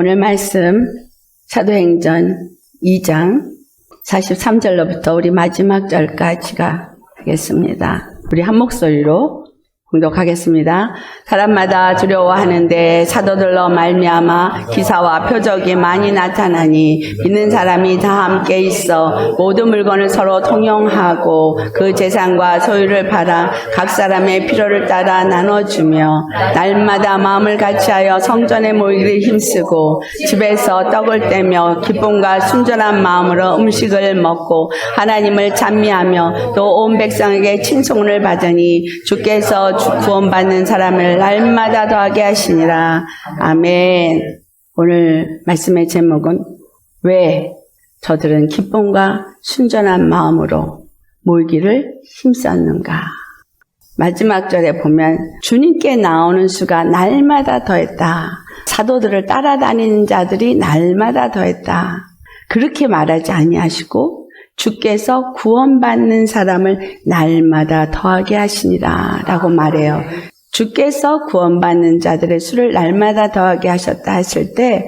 오늘 말씀 사도행전 2장 43절로부터 우리 마지막 절까지가 하겠습니다. 우리 한 목소리로 공독하겠습니다. 사람마다 두려워하는데 사도들로 말미암아 기사와 표적이 많이 나타나니 믿는 사람이 다 함께 있어 모든 물건을 서로 통용하고 그 재산과 소유를 팔아 각 사람의 필요를 따라 나눠주며 날마다 마음을 같이하여 성전에 모이기를 힘쓰고 집에서 떡을 떼며 기쁨과 순전한 마음으로 음식을 먹고 하나님을 찬미하며 또 온 백성에게 칭송을 받으니 주께서 구원받는 사람을 날마다 더하게 하시니라. 아멘. 오늘 말씀의 제목은 왜 저들은 기쁨과 순전한 마음으로 모이기를 힘썼는가. 마지막 절에 보면 주님께 나오는 수가 날마다 더했다. 사도들을 따라다니는 자들이 날마다 더했다. 그렇게 말하지 아니하시고 주께서 구원받는 사람을 날마다 더하게 하시니라 라고 말해요. 주께서 구원받는 자들의 수를 날마다 더하게 하셨다 했을 때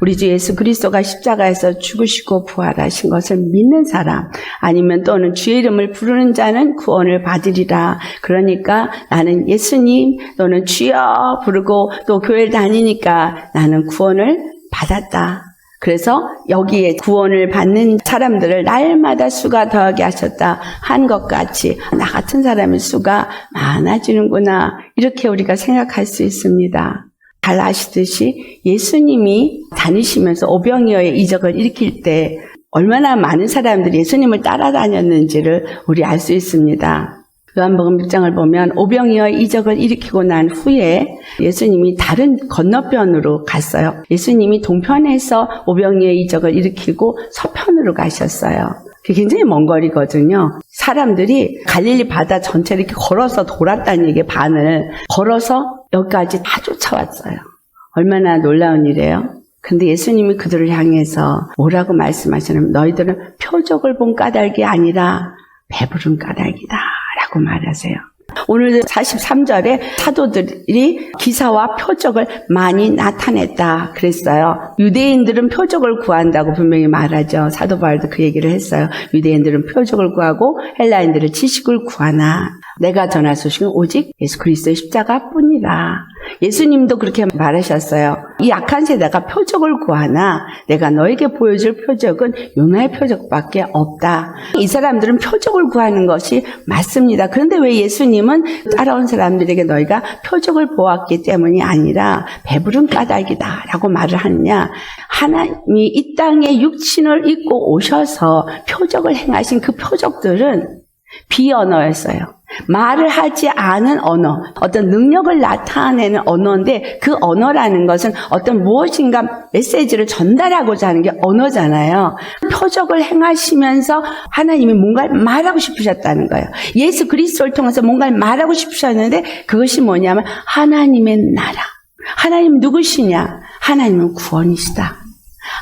우리 주 예수 그리스도가 십자가에서 죽으시고 부활하신 것을 믿는 사람 아니면 또는 주의 이름을 부르는 자는 구원을 받으리라. 그러니까 나는 예수님 또는 주여 부르고 또 교회를 다니니까 나는 구원을 받았다. 그래서 여기에 구원을 받는 사람들을 날마다 수가 더하게 하셨다 한 것 같이 나 같은 사람의 수가 많아지는구나 이렇게 우리가 생각할 수 있습니다. 잘 아시듯이 예수님이 다니시면서 오병이어의 이적을 일으킬 때 얼마나 많은 사람들이 예수님을 따라다녔는지를 우리 알 수 있습니다. 요한복음 6장을 보면 오병이어의 이적을 일으키고 난 후에 예수님이 다른 건너편으로 갔어요. 예수님이 동편에서 오병이어의 이적을 일으키고 서편으로 가셨어요. 그게 굉장히 먼 거리거든요. 사람들이 갈릴리 바다 전체를 이렇게 걸어서 돌았다는 얘기에 반을 걸어서 여기까지 다 쫓아왔어요. 얼마나 놀라운 일이에요. 근데 예수님이 그들을 향해서 뭐라고 말씀하시냐면 너희들은 표적을 본 까닭이 아니라 배부른 까닭이다 라고 말하세요. 오늘 43절에 사도들이 기사와 표적을 많이 나타냈다 그랬어요. 유대인들은 표적을 구한다고 분명히 말하죠. 사도 바울도 그 얘기를 했어요. 유대인들은 표적을 구하고 헬라인들은 지식을 구하나 내가 전할 소식은 오직 예수 그리스도의 십자가뿐이라. 예수님도 그렇게 말하셨어요. 이 악한 세대가 표적을 구하나 내가 너에게 보여줄 표적은 요나의 표적밖에 없다. 이 사람들은 표적을 구하는 것이 맞습니다. 그런데 왜 예수님은 따라온 사람들에게 너희가 표적을 보았기 때문이 아니라 배부른 까닭이다 라고 말을 하느냐. 하나님이 이 땅에 육신을 입고 오셔서 표적을 행하신 그 표적들은 비언어였어요. 말을 하지 않은 언어, 어떤 능력을 나타내는 언어인데 그 언어라는 것은 어떤 무엇인가 메시지를 전달하고자 하는 게 언어잖아요. 표적을 행하시면서 하나님이 뭔가를 말하고 싶으셨다는 거예요. 예수 그리스도를 통해서 뭔가를 말하고 싶으셨는데 그것이 뭐냐면 하나님의 나라. 하나님 누구시냐? 하나님은 구원이시다.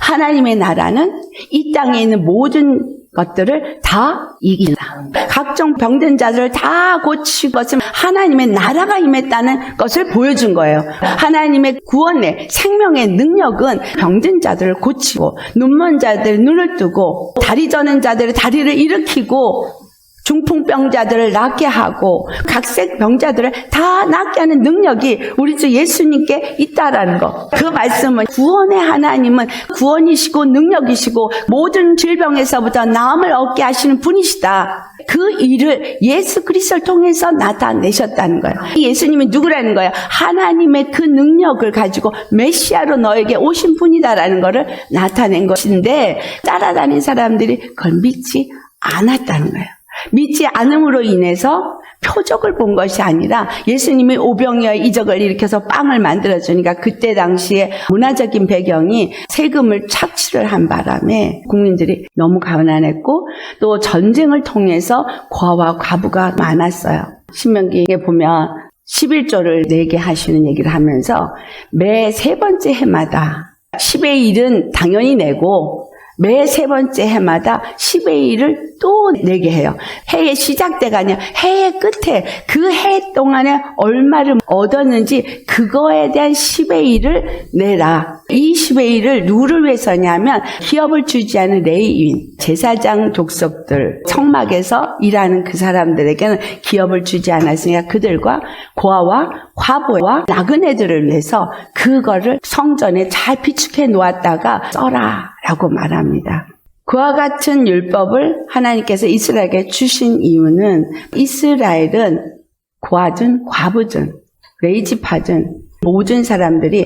하나님의 나라는 이 땅에 있는 모든 것들을 다 이긴다. 각종 병든 자들을 다 고치고 것은 하나님의 나라가 임했다는 것을 보여준 거예요. 하나님의 구원의 생명의 능력은 병든 자들을 고치고 눈먼 자들의 눈을 뜨고 다리 저는 자들의 다리를 일으키고 중풍병자들을 낫게 하고 각색 병자들을 다 낫게 하는 능력이 우리 주 예수님께 있다라는 거. 그 말씀은 구원의 하나님은 구원이시고 능력이시고 모든 질병에서부터 나음을 얻게 하시는 분이시다. 그 일을 예수 그리스도를 통해서 나타내셨다는 거예요. 예수님이 누구라는 거예요? 하나님의 그 능력을 가지고 메시아로 너에게 오신 분이다라는 것을 나타낸 것인데 따라다닌 사람들이 그걸 믿지 않았다는 거예요. 믿지 않음으로 인해서 표적을 본 것이 아니라 예수님이 오병이어의 이적을 일으켜서 빵을 만들어주니까 그때 당시에 문화적인 배경이 세금을 착취를 한 바람에 국민들이 너무 가난했고 또 전쟁을 통해서 고아와 과부가 많았어요. 신명기에 보면 11조를 내게 하시는 얘기를 하면서 매 세 번째 해마다 10의 1은 당연히 내고 매 3번째 해마다 10의 1을 또 내게 해요. 해의 시작대가 아니라 해의 끝에 그 해 동안에 얼마를 얻었는지 그거에 대한 10의 1을 내라. 이 10의 1을 누구를 위해서냐면 기업을 주지 않은 레위인, 제사장 족속들, 성막에서 일하는 그 사람들에게는 기업을 주지 않았으니까 그들과 고아와 과부와 나그네들을 위해서 그거를 성전에 잘 비축해 놓았다가 써라 라고 말합니다. 그와 같은 율법을 하나님께서 이스라엘에게 주신 이유는 이스라엘은 고아든 과부든 레이지파든 모든 사람들이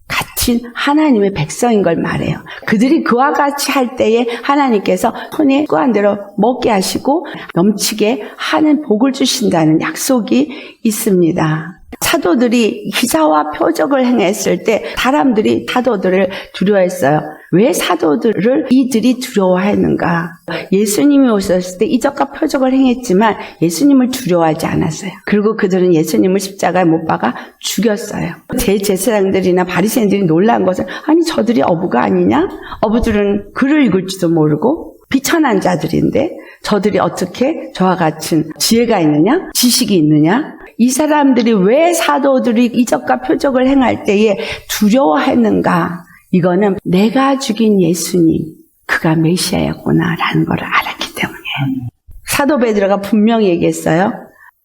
갇힌 하나님의 백성인 걸 말해요. 그들이 그와 같이 할 때에 하나님께서 손에 끄한 대로 먹게 하시고 넘치게 하는 복을 주신다는 약속이 있습니다. 사도들이 기사와 표적을 행했을 때 사람들이 사도들을 두려워했어요. 왜 사도들을 이들이 두려워했는가? 예수님이 오셨을 때 이적과 표적을 행했지만 예수님을 두려워하지 않았어요. 그리고 그들은 예수님을 십자가에 못 박아 죽였어요. 제사장들이나 바리새인들이 놀란 것은 아니 저들이 어부가 아니냐? 어부들은 글을 읽을지도 모르고 비천한 자들인데 저들이 어떻게 저와 같은 지혜가 있느냐? 지식이 있느냐? 이 사람들이 왜 사도들이 이적과 표적을 행할 때에 두려워했는가? 이거는 내가 죽인 예수님, 그가 메시아였구나라는 걸 알았기 때문에. 사도 베드로가 분명히 얘기했어요.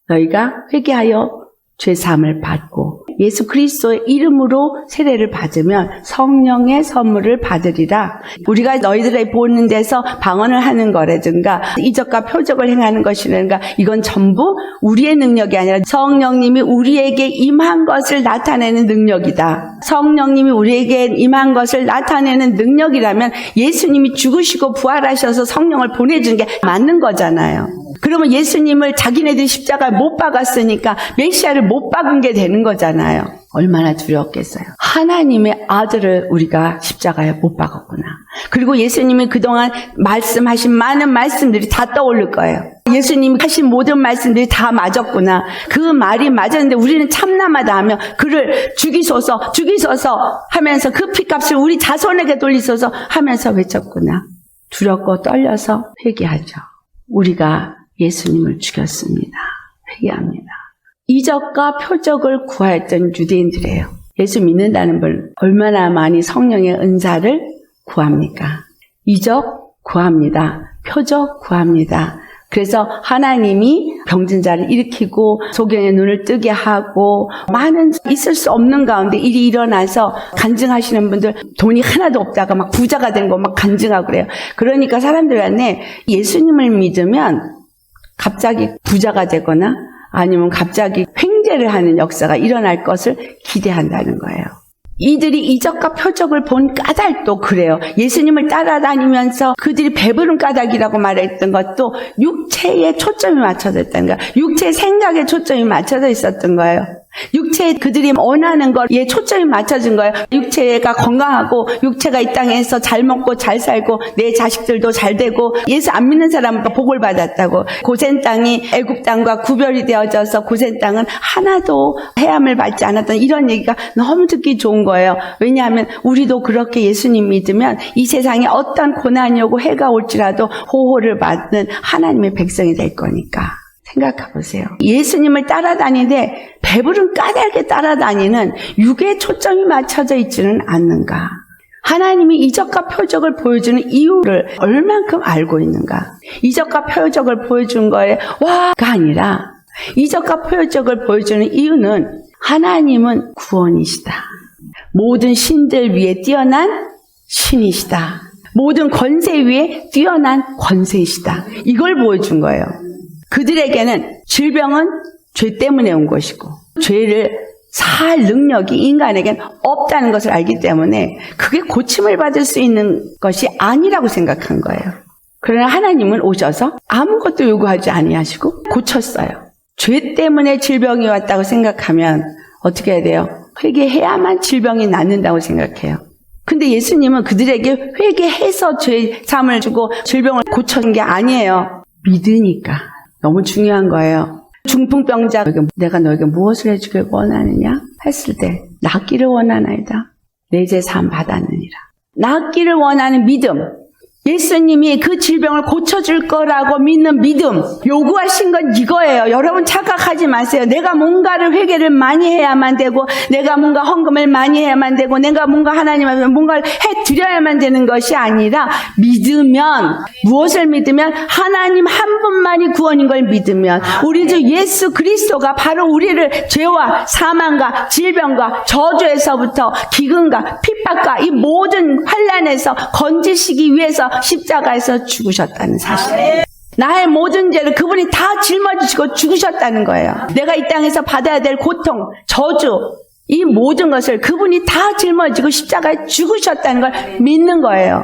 너희가 회개하여 죄사함을 받고 예수 그리스도의 이름으로 세례를 받으면 성령의 선물을 받으리라. 우리가 너희들의 보는 데서 방언을 하는 거라든가 이적과 표적을 행하는 것이라든가 이건 전부 우리의 능력이 아니라 성령님이 우리에게 임한 것을 나타내는 능력이다. 성령님이 우리에게 임한 것을 나타내는 능력이라면 예수님이 죽으시고 부활하셔서 성령을 보내주는 게 맞는 거잖아요. 그러면 예수님을 자기네들이 십자가에 못 박았으니까 메시아를 못 박은 게 되는 거잖아요. 얼마나 두려웠겠어요. 하나님의 아들을 우리가 십자가에 못 박았구나. 그리고 예수님이 그동안 말씀하신 많은 말씀들이 다 떠오를 거예요. 예수님이 하신 모든 말씀들이 다 맞았구나. 그 말이 맞았는데 우리는 참나마다 하며 그를 죽이소서 하면서 그 피값을 우리 자손에게 돌리소서 하면서 외쳤구나. 두렵고 떨려서 회개하죠. 우리가 예수님을 죽였습니다. 회개합니다. 이적과 표적을 구하였던 유대인들이에요. 예수 믿는다는 분 얼마나 많이 성령의 은사를 구합니까? 이적 구합니다. 표적 구합니다. 그래서 하나님이 병든 자를 일으키고 소경의 눈을 뜨게 하고 많은 있을 수 없는 가운데 일이 일어나서 간증하시는 분들 돈이 하나도 없다가 막 부자가 된 거 막 간증하고 그래요. 그러니까 사람들 안에 예수님을 믿으면 갑자기 부자가 되거나 아니면 갑자기 횡재를 하는 역사가 일어날 것을 기대한다는 거예요. 이들이 이적과 표적을 본 까닭도 그래요. 예수님을 따라다니면서 그들이 배부른 까닭이라고 말했던 것도 육체에 초점이 맞춰져 있다는 거예요. 육체의 생각에 초점이 맞춰져 있었던 거예요. 육체에 그들이 원하는 것에 초점이 맞춰진 거예요. 육체가 건강하고 육체가 이 땅에서 잘 먹고 잘 살고 내 자식들도 잘 되고 예수 안 믿는 사람은 복을 받았다고. 고센 땅이 애굽 땅과 구별이 되어져서 고센 땅은 하나도 해함을 받지 않았던 이런 얘기가 너무 듣기 좋은 거예요. 왜냐하면 우리도 그렇게 예수님 믿으면 이 세상에 어떤 고난이 오고 해가 올지라도 호호를 받는 하나님의 백성이 될 거니까. 생각해 보세요. 예수님을 따라다니는데 배부른 까닭에 따라다니는 육에 초점이 맞춰져 있지는 않는가? 하나님이 이적과 표적을 보여주는 이유를 얼만큼 알고 있는가? 이적과 표적을 보여준 거에 와가 아니라 이적과 표적을 보여주는 이유는 하나님은 구원이시다. 모든 신들 위에 뛰어난 신이시다. 모든 권세 위에 뛰어난 권세이시다. 이걸 보여준 거예요. 그들에게는 질병은 죄 때문에 온 것이고 죄를 살 능력이 인간에게는 없다는 것을 알기 때문에 그게 고침을 받을 수 있는 것이 아니라고 생각한 거예요. 그러나 하나님은 오셔서 아무것도 요구하지 아니하시고 고쳤어요. 죄 때문에 질병이 왔다고 생각하면 어떻게 해야 돼요? 회개해야만 질병이 낫는다고 생각해요. 근데 예수님은 그들에게 회개해서 죄 사함을 주고 질병을 고친 게 아니에요. 믿으니까. 너무 중요한 거예요. 중풍병자가 내가 너에게 무엇을 해주길 원하느냐 했을 때 낫기를 원하나이다. 내 죄 사함 받았느니라. 낫기를 원하는 믿음. 예수님이 그 질병을 고쳐줄 거라고 믿는 믿음. 요구하신 건 이거예요. 여러분 착각하지 마세요. 내가 뭔가를 회개를 많이 해야만 되고, 내가 뭔가 헌금을 많이 해야만 되고, 내가 뭔가 하나님 앞에 뭔가를 해드려야만 되는 것이 아니라, 믿으면, 무엇을 믿으면? 하나님 한 분만이 구원인 걸 믿으면, 우리 주 예수 그리스도가 바로 우리를 죄와 사망과 질병과 저주에서부터 기근과 핍박과 이 모든 환난에서 건지시기 위해서 십자가에서 죽으셨다는 사실. 나의 모든 죄를 그분이 다 짊어지시고 죽으셨다는 거예요. 내가 이 땅에서 받아야 될 고통, 저주, 이 모든 것을 그분이 다 짊어지고 십자가에 죽으셨다는 걸 믿는 거예요.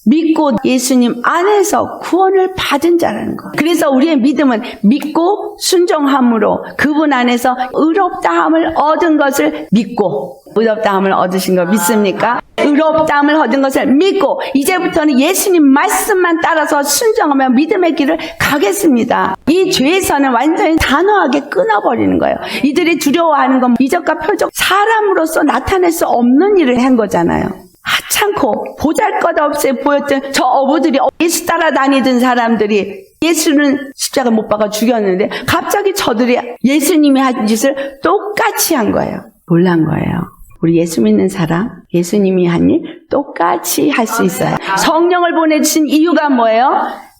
믿고 예수님 안에서 구원을 받은 자라는 거. 그래서 우리의 믿음은 믿고 순종함으로 그분 안에서 의롭다함을 얻은 것을 믿고, 의롭다함을 얻으신 거 믿습니까? 의롭다함을 얻은 것을 믿고 이제부터는 예수님 말씀만 따라서 순종하며 믿음의 길을 가겠습니다. 이 죄에서는 완전히 단호하게 끊어버리는 거예요. 이들이 두려워하는 건 이적과 표적, 사람으로서 나타낼 수 없는 일을 한 거잖아요. 하찮고 보잘것없이 보였던 저 어부들이, 예수 따라다니던 사람들이 예수는 십자가 못 박아 죽였는데 갑자기 저들이 예수님이 한 짓을 똑같이 한 거예요. 놀란 거예요. 우리 예수 믿는 사람, 예수님이 한 일 똑같이 할 수 있어요. 성령을 보내주신 이유가 뭐예요?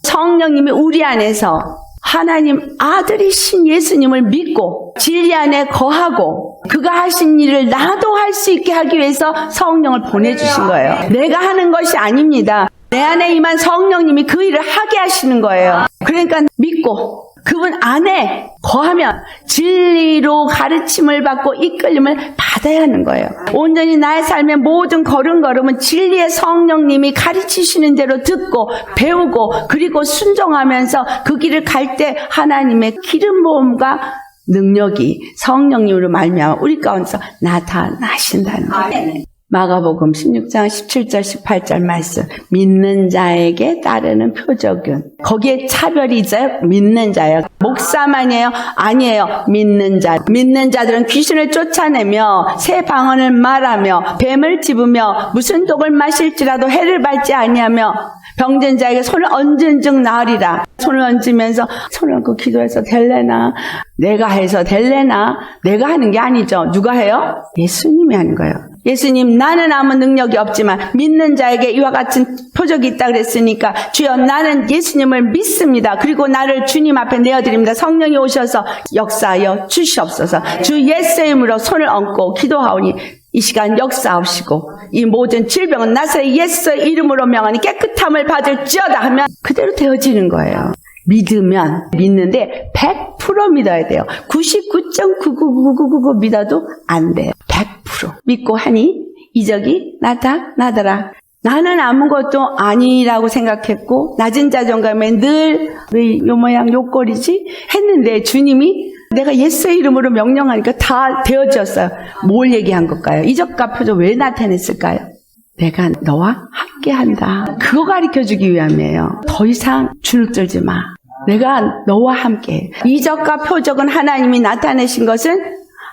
성령님이 우리 안에서 하나님 아들이신 예수님을 믿고 진리 안에 거하고 그가 하신 일을 나도 할 수 있게 하기 위해서 성령을 보내주신 거예요. 내가 하는 것이 아닙니다. 내 안에 임한 성령님이 그 일을 하게 하시는 거예요. 그러니까 믿고 그분 안에 거하면 진리로 가르침을 받고 이끌림을 받아야 하는 거예요. 온전히 나의 삶의 모든 걸음걸음은 진리의 성령님이 가르치시는 대로 듣고 배우고 그리고 순종하면서 그 길을 갈 때 하나님의 기름 부음과 능력이 성령님으로 말미암아 우리 가운데서 나타나신다는 거예요. 마가복음 16장 17절 18절 말씀, 믿는 자에게 따르는 표적은, 거기에 차별이 있어요. 믿는 자예요. 목사만이에요? 아니에요. 믿는 자. 믿는 자들은 귀신을 쫓아내며 새 방언을 말하며 뱀을 집으며 무슨 독을 마실지라도 해를 받지 아니하며 병든 자에게 손을 얹은 즉 나으리라. 손을 얹으면서 손을 얹고 기도해서 될래나? 내가 해서 될래나? 내가 하는 게 아니죠. 누가 해요? 예수님이 하는 거예요. 예수님, 나는 아무 능력이 없지만 믿는 자에게 이와 같은 표적이 있다 그랬으니까 주여 나는 예수님을 믿습니다. 그리고 나를 주님 앞에 내어드립니다. 성령이 오셔서 역사하여 주시옵소서. 주 예수의 이름으로 손을 얹고 기도하오니 이 시간 역사하시고 이 모든 질병은 나사렛 예수의 이름으로 명하니 깨끗함을 받을지어다 하면 그대로 되어지는 거예요. 믿으면, 믿는데 100% 믿어야 돼요. 99.99999 믿어도 안 돼요. 100% 믿고 하니 이적이 나타나더라. 나는 아무것도 아니라고 생각했고 낮은 자존감에 늘 왜 요 모양 요 꼴이지 했는데 주님이 내가 예수의 이름으로 명령하니까 다 되어졌어요. 뭘 얘기한 걸까요? 이적과 표적 왜 나타냈을까요? 내가 너와 함께한다. 그거 가르쳐주기 위함이에요. 더 이상 주눅들지 마. 내가 너와 함께. 이적과 표적은 하나님이 나타내신 것은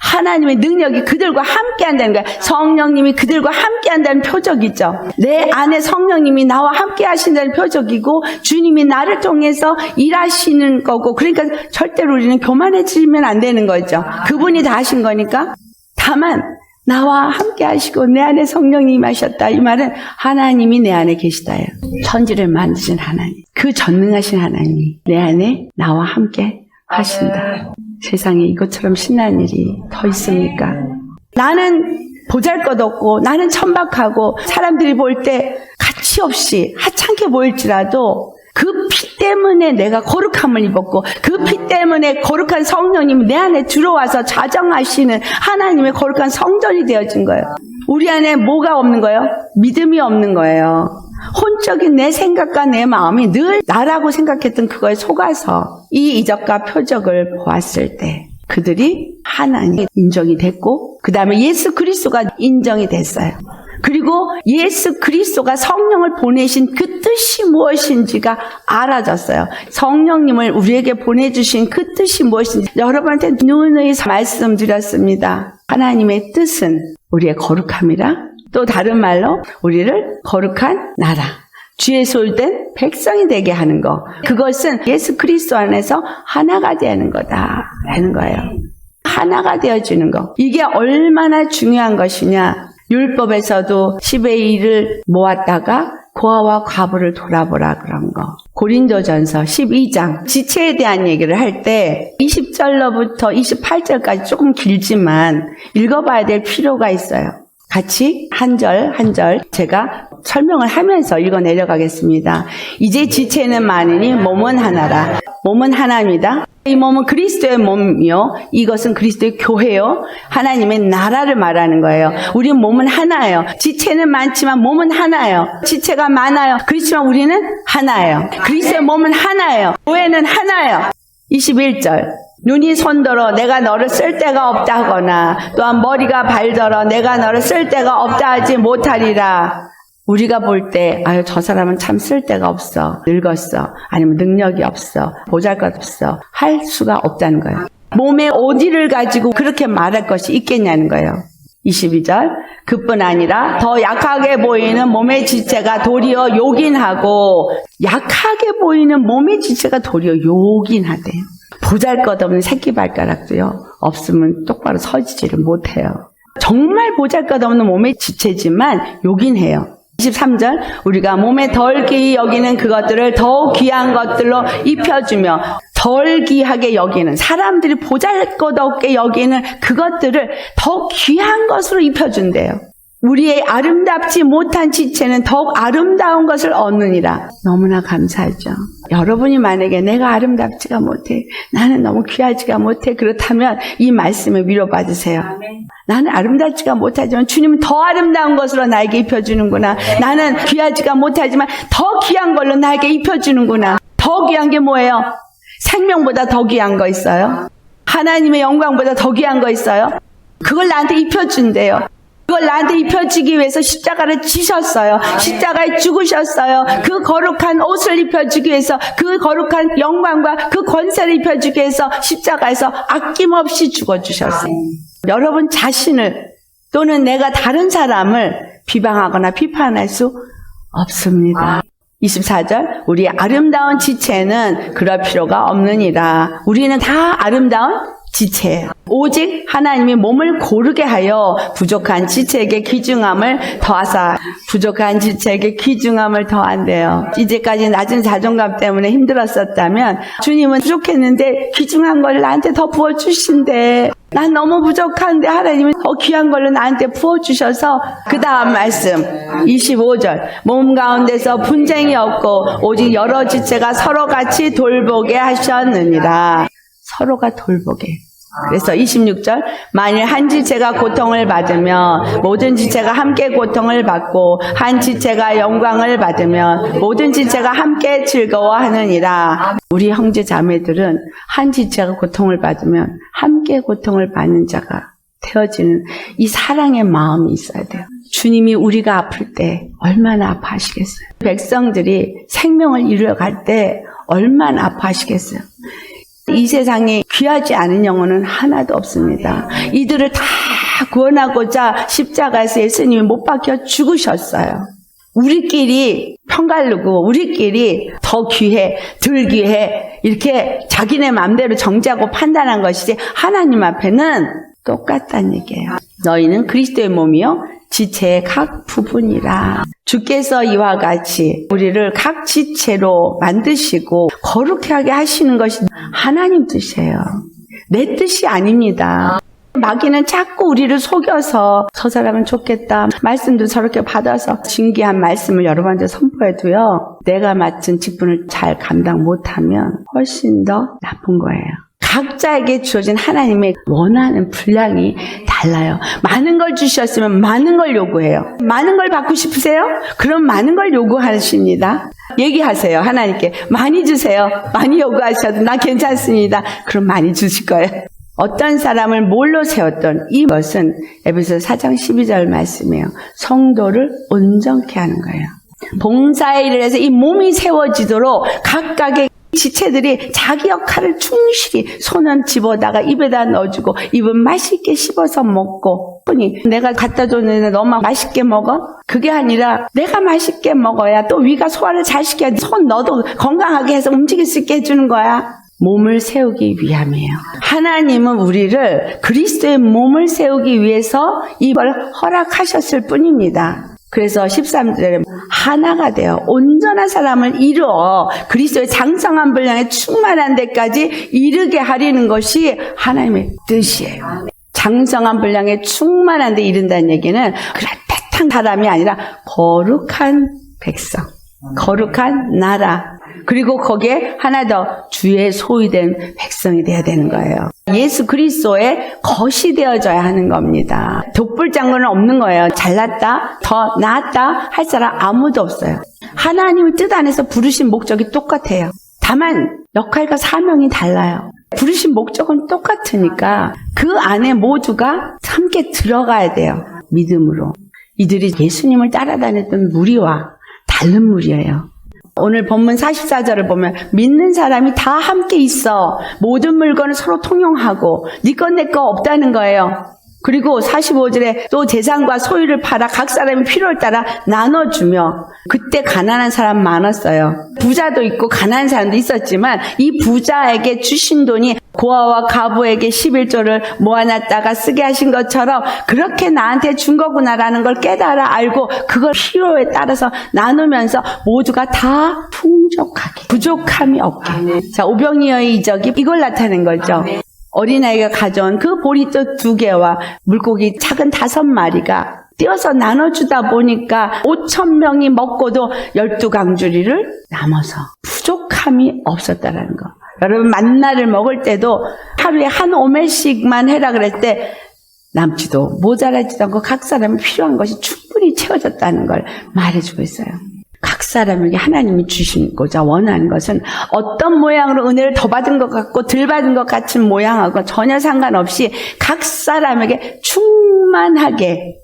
하나님의 능력이 그들과 함께한다는 거예요. 성령님이 그들과 함께한다는 표적이죠. 내 안에 성령님이 나와 함께 하신다는 표적이고 주님이 나를 통해서 일하시는 거고, 그러니까 절대로 우리는 교만해지면 안 되는 거죠. 그분이 다 하신 거니까. 다만 나와 함께 하시고 내 안에 성령이 임하셨다. 이 말은 하나님이 내 안에 계시다예요. 천지를 만드신 하나님, 그 전능하신 하나님이 내 안에 나와 함께 하신다. 세상에 이것처럼 신나는 일이 더 있습니까? 나는 보잘것없고 나는 천박하고 사람들이 볼 때 가치 없이 하찮게 보일지라도 그 피 때문에 내가 거룩함을 입었고 그 피 때문에 거룩한 성령님이 내 안에 들어와서 자정하시는 하나님의 거룩한 성전이 되어진 거예요. 우리 안에 뭐가 없는 거예요? 믿음이 없는 거예요. 혼적인 내 생각과 내 마음이 늘 나라고 생각했던 그거에 속아서 이 이적과 표적을 보았을 때 그들이 하나님 인정이 됐고 그 다음에 예수 그리스도가 인정이 됐어요. 그리고 예수 그리스도가 성령을 보내신 그 뜻이 무엇인지가 알아졌어요. 성령님을 우리에게 보내주신 그 뜻이 무엇인지 여러분한테 누누이 말씀드렸습니다. 하나님의 뜻은 우리의 거룩함이라, 또 다른 말로 우리를 거룩한 나라, 주의 소유된 백성이 되게 하는 거. 그것은 예수 그리스도 안에서 하나가 되는 거다라는 거예요. 하나가 되어주는 거. 이게 얼마나 중요한 것이냐. 율법에서도 10의 1을 모았다가 고아와 과부를 돌아보라 그런 거. 고린도전서 12장 지체에 대한 얘기를 할 때 20절로부터 28절까지 조금 길지만 읽어봐야 될 필요가 있어요. 같이 한 절 한 절 제가 설명을 하면서 읽어 내려가겠습니다. 이제 지체는 많으니 몸은 하나라. 몸은 하나입니다. 이 몸은 그리스도의 몸이요. 이것은 그리스도의 교회요. 하나님의 나라를 말하는 거예요. 우리 몸은 하나예요. 지체는 많지만 몸은 하나예요. 지체가 많아요. 그렇지만 우리는 하나예요. 그리스도의 몸은 하나예요. 교회는 하나예요. 21절. 눈이 손들어 내가 너를 쓸 데가 없다 하거나 또한 머리가 발들어 내가 너를 쓸 데가 없다 하지 못하리라. 우리가 볼 때 아유 저 사람은 참 쓸 데가 없어. 늙었어. 아니면 능력이 없어. 보잘것없어. 할 수가 없다는 거예요. 몸의 어디를 가지고 그렇게 말할 것이 있겠냐는 거예요. 22절. 그뿐 아니라 더 약하게 보이는 몸의 지체가 도리어 요긴하고 약하게 보이는 몸의 지체가 도리어 요긴하대요. 보잘것없는 새끼발가락도요. 없으면 똑바로 서지지를 못해요. 정말 보잘것없는 몸의 지체지만 요긴해요. 23절. 우리가 몸에 덜 귀히 여기는 그것들을 더욱 귀한 것들로 입혀주며 덜 귀하게 여기는 사람들이 보잘것없게 여기는 그것들을 더 귀한 것으로 입혀준대요. 우리의 아름답지 못한 지체는 더욱 아름다운 것을 얻느니라. 너무나 감사하죠. 여러분이 만약에 내가 아름답지가 못해, 나는 너무 귀하지가 못해, 그렇다면 이 말씀을 위로받으세요. 나는 아름답지가 못하지만 주님은 더 아름다운 것으로 나에게 입혀주는구나. 나는 귀하지가 못하지만 더 귀한 걸로 나에게 입혀주는구나. 더 귀한 게 뭐예요? 생명보다 더 귀한 거 있어요? 하나님의 영광보다 더 귀한 거 있어요? 그걸 나한테 입혀준대요. 그걸 나한테 입혀주기 위해서 십자가를 지셨어요. 십자가에 죽으셨어요. 그 거룩한 옷을 입혀주기 위해서, 그 거룩한 영광과 그 권세를 입혀주기 위해서 십자가에서 아낌없이 죽어주셨어요. 여러분 자신을 또는 내가 다른 사람을 비방하거나 비판할 수 없습니다. 24절. 우리 아름다운 지체는 그럴 필요가 없느니라. 우리는 다 아름다운 지체예요. 오직 하나님이 몸을 고르게 하여 부족한 지체에게 귀중함을 더하사. 부족한 지체에게 귀중함을 더한대요. 이제까지 낮은 자존감 때문에 힘들었었다면 주님은 부족했는데 귀중한 걸 나한테 더 부어주신대. 난 너무 부족한데 하나님은 더 귀한 걸로 나한테 부어주셔서 그 다음 말씀 25절. 몸 가운데서 분쟁이 없고 오직 여러 지체가 서로 같이 돌보게 하셨느니라. 서로가 돌보게. 그래서 26절. 만일 한 지체가 고통을 받으면 모든 지체가 함께 고통을 받고 한 지체가 영광을 받으면 모든 지체가 함께 즐거워하느니라. 우리 형제 자매들은 한 지체가 고통을 받으면 함께 고통을 받는 자가 되어지는 이 사랑의 마음이 있어야 돼요. 주님이 우리가 아플 때 얼마나 아파하시겠어요? 백성들이 생명을 잃어갈 때 얼마나 아파하시겠어요? 이 세상에 귀하지 않은 영혼은 하나도 없습니다. 이들을 다 구원하고자 십자가에서 예수님이 못 박혀 죽으셨어요. 우리끼리 편가르고 우리끼리 더 귀해, 덜 귀해 이렇게 자기네 마음대로 정죄하고 판단한 것이지 하나님 앞에는 똑같다는 얘기예요. 너희는 그리스도의 몸이요 지체의 각 부분이라. 주께서 이와 같이 우리를 각 지체로 만드시고 거룩하게 하게 하시는 것이 하나님 뜻이에요. 내 뜻이 아닙니다. 마귀는 자꾸 우리를 속여서 저 사람은 좋겠다. 말씀도 저렇게 받아서 신기한 말씀을 여러분한테 선포해도요. 내가 맡은 직분을 잘 감당 못하면 훨씬 더 나쁜 거예요. 각자에게 주어진 하나님의 원하는 분량이 달라요. 많은 걸 주셨으면 많은 걸 요구해요. 많은 걸 받고 싶으세요? 그럼 많은 걸 요구하십니다. 얘기하세요. 하나님께 많이 주세요. 많이 요구하셔도 나 괜찮습니다. 그럼 많이 주실 거예요. 어떤 사람을 뭘로 세웠던 이것은 에베소서 4장 12절 말씀이에요. 성도를 온전케 하는 거예요. 봉사의 일을 해서 이 몸이 세워지도록 각각의 지체들이 자기 역할을 충실히 손은 집어다가 입에다 넣어주고 입은 맛있게 씹어서 먹고, 아니 내가 갖다 줬는데 너만 맛있게 먹어? 그게 아니라 내가 맛있게 먹어야 또 위가 소화를 잘 시켜야 손 너도 건강하게 해서 움직일 수 있게 해주는 거야. 몸을 세우기 위함이에요. 하나님은 우리를 그리스도의 몸을 세우기 위해서 이걸 허락하셨을 뿐입니다. 그래서 13절에 하나가 되어 온전한 사람을 이루어 그리스도의 장성한 분량에 충만한 데까지 이르게 하려는 것이 하나님의 뜻이에요. 장성한 분량에 충만한 데 이른다는 얘기는 그럴듯한 사람이 아니라 거룩한 백성, 거룩한 나라, 그리고 거기에 하나 더 주의 소유된 백성이 되어야 되는 거예요. 예수 그리스도의 것이 되어져야 하는 겁니다. 독불장군은 없는 거예요. 잘났다, 더 나았다 할 사람 아무도 없어요. 하나님의 뜻 안에서 부르신 목적이 똑같아요. 다만 역할과 사명이 달라요. 부르신 목적은 똑같으니까 그 안에 모두가 함께 들어가야 돼요. 믿음으로. 이들이 예수님을 따라다녔던 무리와 다른 무리예요. 오늘 본문 44절을 보면 믿는 사람이 다 함께 있어. 모든 물건을 서로 통용하고 네 건 내 거 없다는 거예요. 그리고 45절에 또 재산과 소유를 팔아 각 사람이 필요에 따라 나눠주며, 그때 가난한 사람 많았어요. 부자도 있고 가난한 사람도 있었지만 이 부자에게 주신 돈이 고아와 가부에게 11조를 모아놨다가 쓰게 하신 것처럼 그렇게 나한테 준 거구나라는 걸 깨달아 알고 그걸 필요에 따라서 나누면서 모두가 다 풍족하게, 부족함이 없게. 자, 오병이어의 이적이 이걸 나타낸 거죠. 어린아이가 가져온 그 보리떡 2개와 물고기 작은 5마리가 띄어서 나눠주다 보니까 5,000명이 먹고도 12강주리를 남아서 부족함이 없었다라는 거. 여러분 만나를 먹을 때도 하루에 한 오멜씩만 해라 그럴 때 남지도 모자라지도 않고 각 사람이 필요한 것이 충분히 채워졌다는 걸 말해주고 있어요. 각 사람에게 하나님이 주시고자 원하는 것은 어떤 모양으로 은혜를 더 받은 것 같고 덜 받은 것 같은 모양하고 전혀 상관없이 각 사람에게 충만하게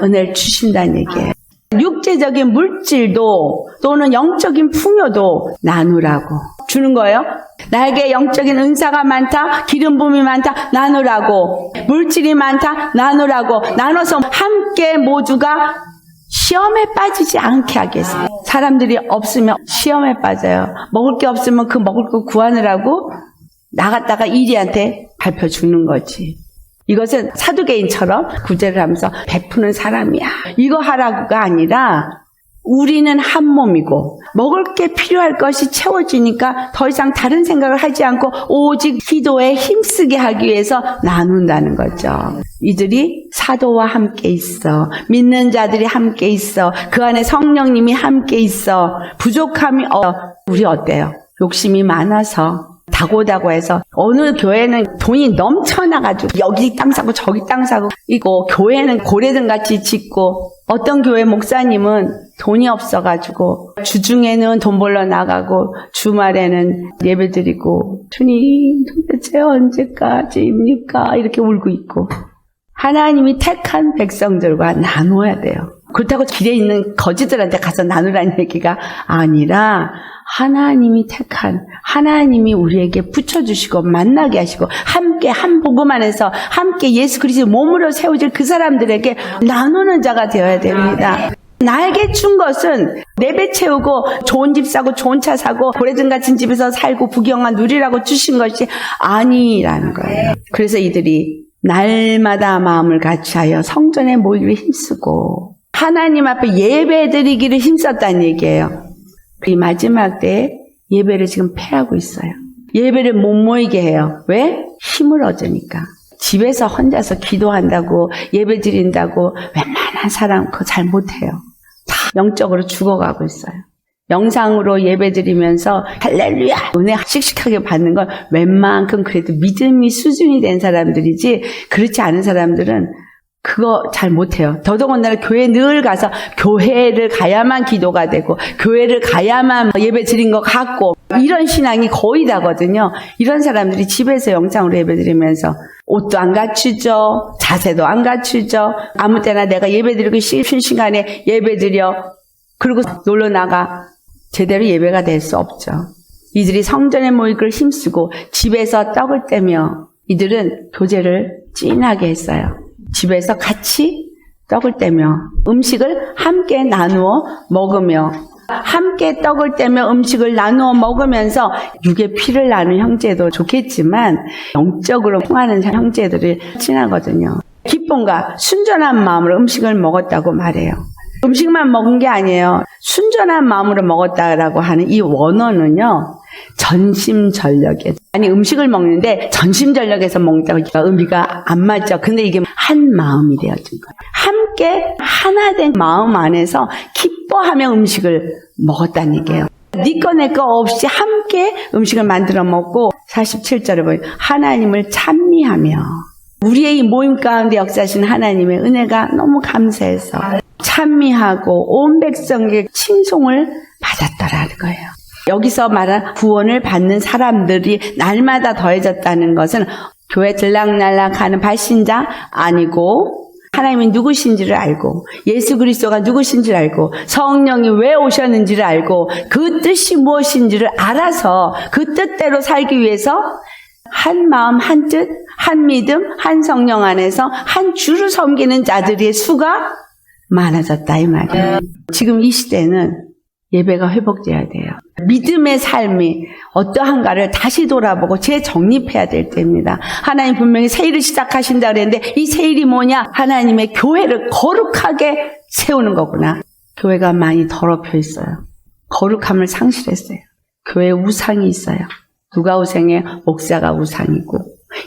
은혜를 주신다는 얘기예요. 육체적인 물질도 또는 영적인 풍요도 나누라고 주는 거예요. 나에게 영적인 은사가 많다, 기름 부음이 많다, 나누라고. 물질이 많다, 나누라고. 나눠서 함께 모두가 시험에 빠지지 않게 하겠습니다. 사람들이 없으면 시험에 빠져요. 먹을 게 없으면 그 먹을 거 구하느라고 나갔다가 이리한테 발표 주는 거지. 이것은 사두개인처럼 구제를 하면서 베푸는 사람이야, 이거 하라고가 아니라 우리는 한 몸이고 먹을 게 필요할 것이 채워지니까 더 이상 다른 생각을 하지 않고 오직 기도에 힘쓰게 하기 위해서 나눈다는 거죠. 이들이 사도와 함께 있어. 믿는 자들이 함께 있어. 그 안에 성령님이 함께 있어. 부족함이 우리 어때요? 욕심이 많아서 다고다고 해서 어느 교회는 돈이 넘쳐나가지고 여기 땅 사고 저기 땅 사고 이거 교회는 고래등같이 짓고, 어떤 교회 목사님은 돈이 없어가지고 주중에는 돈 벌러 나가고 주말에는 예배드리고 주님 도대체 언제까지입니까? 이렇게 울고 있고. 하나님이 택한 백성들과 나눠야 돼요. 그렇다고 길에 있는 거지들한테 가서 나누라는 얘기가 아니라 하나님이 택한, 하나님이 우리에게 붙여주시고 만나게 하시고 함께 한 복음 안에서 함께 예수 그리스도 몸으로 세워질 그 사람들에게 나누는 자가 되어야 됩니다. 나에게 준 것은 내 배 채우고 좋은 집 사고 좋은 차 사고 고래등 같은 집에서 살고 부경만 누리라고 주신 것이 아니라는 거예요. 그래서 이들이 날마다 마음을 같이하여 성전에 모이기를 힘쓰고 하나님 앞에 예배드리기를 힘썼다는 얘기예요. 이 마지막 때에 예배를 지금 패하고 있어요. 예배를 못 모이게 해요. 왜? 힘을 얻으니까. 집에서 혼자서 기도한다고 예배 드린다고 웬만한 사람 그거 잘 못해요. 다 영적으로 죽어가고 있어요. 영상으로 예배 드리면서 할렐루야 은혜 씩씩하게 받는 건 웬만큼 그래도 믿음이 수준이 된 사람들이지, 그렇지 않은 사람들은 그거 잘 못해요. 더더군다나 교회 늘 가서 교회를 가야만 기도가 되고 교회를 가야만 예배 드린 것 같고 이런 신앙이 거의 다거든요. 이런 사람들이 집에서 영상으로 예배 드리면서 옷도 안 갖추죠, 자세도 안 갖추죠, 아무 때나 내가 예배 드리고 싶은 시간에 예배 드려, 그리고 놀러 나가 제대로 예배가 될 수 없죠. 이들이 성전에 모이기를 힘쓰고 집에서 떡을 떼며 이들은 교제를 진하게 했어요. 집에서 같이 떡을 떼며 음식을 함께 나누어 먹으며 함께 떡을 떼며 음식을 나누어 먹으면서 육의 피를 나눈 형제도 좋겠지만 영적으로 통하는 형제들이 친하거든요. 기쁨과 순전한 마음으로 음식을 먹었다고 말해요. 음식만 먹은 게 아니에요. 순전한 마음으로 먹었다라고 하는 이 원어는요. 전심전력에 아니 음식을 먹는데 전심전력에서 먹는다고 의미가 안 맞죠. 근데 이게 한 마음이 되어진 거예요. 함께 하나된 마음 안에서 기뻐하며 음식을 먹었다는 얘기예요. 네 거 내 거 없이 함께 음식을 만들어 먹고 47절에 보면 하나님을 찬미하며 우리의 이 모임 가운데 역사하신 하나님의 은혜가 너무 감사해서 찬미하고 온 백성에게 칭송을 받았더라는 거예요. 여기서 말한 구원을 받는 사람들이 날마다 더해졌다는 것은 교회 들락날락 하는 발신자 아니고 하나님이 누구신지를 알고 예수 그리스도가 누구신지를 알고 성령이 왜 오셨는지를 알고 그 뜻이 무엇인지를 알아서 그 뜻대로 살기 위해서 한 마음 한 뜻, 한 믿음, 한 성령 안에서 한 주를 섬기는 자들의 수가 많아졌다 이 말이에요. 지금 이 시대는 예배가 회복돼야 돼요. 믿음의 삶이 어떠한가를 다시 돌아보고 재정립해야 될 때입니다. 하나님 분명히 새 일을 시작하신다 그랬는데 이 새 일이 뭐냐? 하나님의 교회를 거룩하게 세우는 거구나. 교회가 많이 더럽혀 있어요. 거룩함을 상실했어요. 교회에 우상이 있어요. 누가 우상해? 목사가 우상이고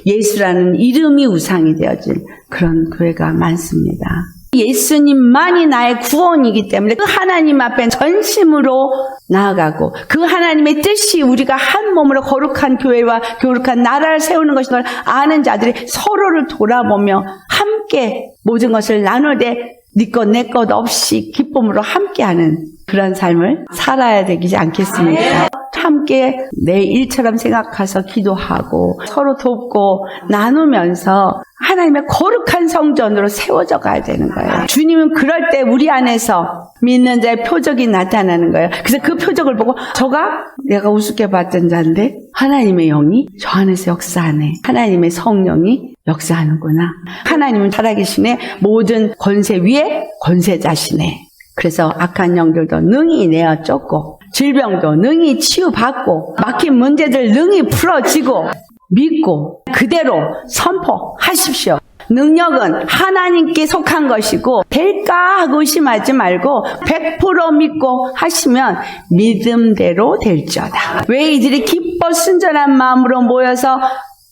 예수라는 이름이 우상이 되어진 그런 교회가 많습니다. 예수님만이 나의 구원이기 때문에 그 하나님 앞에 전심으로 나아가고 그 하나님의 뜻이 우리가 한 몸으로 거룩한 교회와 거룩한 나라를 세우는 것인 걸 아는 자들이 서로를 돌아보며 함께 모든 것을 나누되 네 것 내 것 없이 기쁨으로 함께하는 그런 삶을 살아야 되지 않겠습니까? 함께 내 일처럼 생각해서 기도하고 서로 돕고 나누면서 하나님의 거룩한 성전으로 세워져 가야 되는 거예요. 주님은 그럴 때 우리 안에서 믿는 자의 표적이 나타나는 거예요. 그래서 그 표적을 보고 저가 내가 우습게 봤던 자인데 하나님의 영이 저 안에서 역사하네. 하나님의 성령이 역사하는구나. 하나님은 살아계시네. 모든 권세 위에 권세자시네. 그래서 악한 영들도 능히 내어 쫓고 질병도 능히 치유받고 막힌 문제들 능히 풀어지고 믿고 그대로 선포하십시오. 능력은 하나님께 속한 것이고 될까 하고 의심하지 말고 100% 믿고 하시면 믿음대로 될지어다. 왜 이들이 기뻐 순전한 마음으로 모여서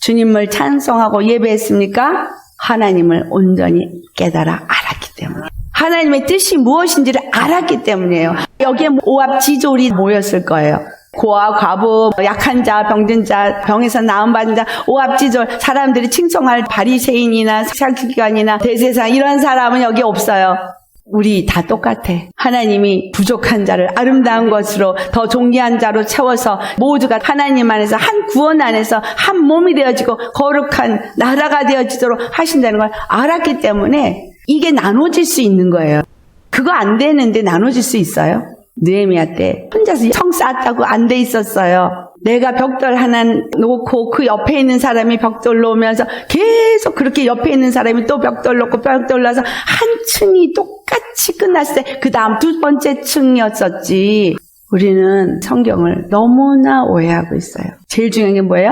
주님을 찬송하고 예배했습니까? 하나님을 온전히 깨달아 알았기 때문에. 하나님의 뜻이 무엇인지를 알았기 때문이에요. 여기에 오합지졸이 모였을 거예요. 고아, 과부, 약한 자, 병든 자, 병에서 나음받은 자, 오합지졸, 사람들이 칭송할 바리새인이나 사기관이나 대제사장 이런 사람은 여기 없어요. 우리 다 똑같아. 하나님이 부족한 자를 아름다운 것으로 더 존귀한 자로 채워서 모두가 하나님 안에서 한 구원 안에서 한 몸이 되어지고 거룩한 나라가 되어지도록 하신다는 걸 알았기 때문에 이게 나눠질 수 있는 거예요. 그거 안 되는데 나눠질 수 있어요? 느헤미야 때 혼자서 성 쌓았다고 안 돼 있었어요. 내가 벽돌 하나 놓고 그 옆에 있는 사람이 벽돌 놓으면서 계속 그렇게 옆에 있는 사람이 또 벽돌 놓고 벽돌 놔서 한 층이 똑같이 끝났을 때 그 다음 두 번째 층이었었지. 우리는 성경을 너무나 오해하고 있어요. 제일 중요한 게 뭐예요?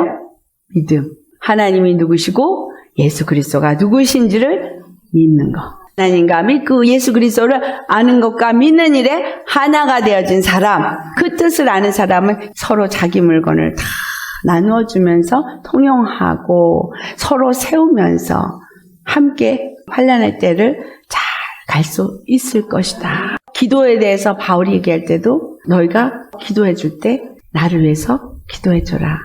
믿음. 하나님이 누구시고 예수 그리스도가 누구신지를 믿는 거. 하나님과 믿고 예수 그리스도를 아는 것과 믿는 일에 하나가 되어진 사람, 그 뜻을 아는 사람은 서로 자기 물건을 다 나누어주면서 통용하고 서로 세우면서 함께 환난의 때를 잘 갈 수 있을 것이다. 기도에 대해서 바울이 얘기할 때도 너희가 기도해 줄 때 나를 위해서 기도해 줘라.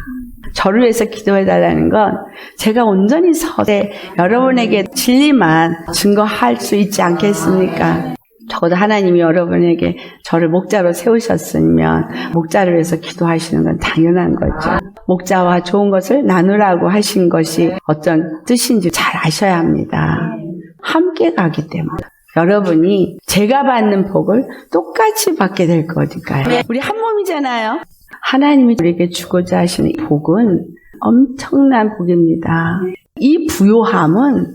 저를 위해서 기도해달라는 건 제가 온전히 서되 여러분에게 진리만 증거할 수 있지 않겠습니까? 적어도 하나님이 여러분에게 저를 목자로 세우셨으면 목자를 위해서 기도하시는 건 당연한 거죠. 목자와 좋은 것을 나누라고 하신 것이 어떤 뜻인지 잘 아셔야 합니다. 함께 가기 때문에. 여러분이 제가 받는 복을 똑같이 받게 될 거니까요. 우리 한 몸이잖아요. 하나님이 우리에게 주고자 하시는 복은 엄청난 복입니다. 이 부요함은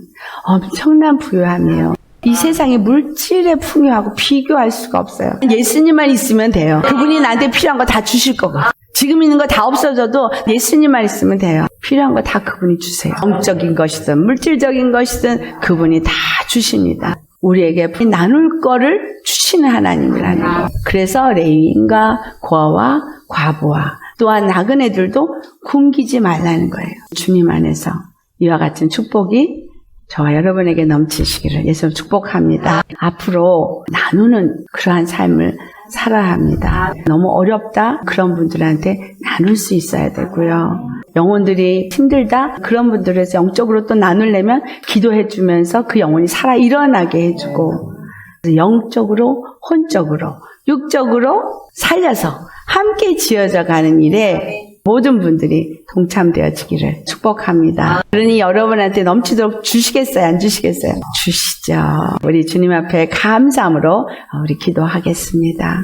엄청난 부요함이에요. 이 세상의 물질의 풍요하고 비교할 수가 없어요. 예수님만 있으면 돼요. 그분이 나한테 필요한 거 다 주실 거고. 지금 있는 거 다 없어져도 예수님만 있으면 돼요. 필요한 거 다 그분이 주세요. 영적인 것이든 물질적인 것이든 그분이 다 주십니다. 우리에게 나눌 거를 주시는 하나님이라는 거. 그래서 레위인과 고아와 과부와 또한 나그네들도 굶기지 말라는 거예요. 주님 안에서 이와 같은 축복이 저와 여러분에게 넘치시기를 예수님 축복합니다. 앞으로 나누는 그러한 삶을 살아야 합니다. 너무 어렵다? 그런 분들한테 나눌 수 있어야 되고요. 영혼들이 힘들다? 그런 분들에서 영적으로 또 나누려면 기도해 주면서 그 영혼이 살아 일어나게 해주고 영적으로, 혼적으로, 육적으로 살려서 함께 지어져 가는 일에 모든 분들이 동참되어지기를 축복합니다. 그러니 여러분한테 넘치도록 주시겠어요? 안 주시겠어요? 주시죠. 우리 주님 앞에 감사함으로 우리 기도하겠습니다.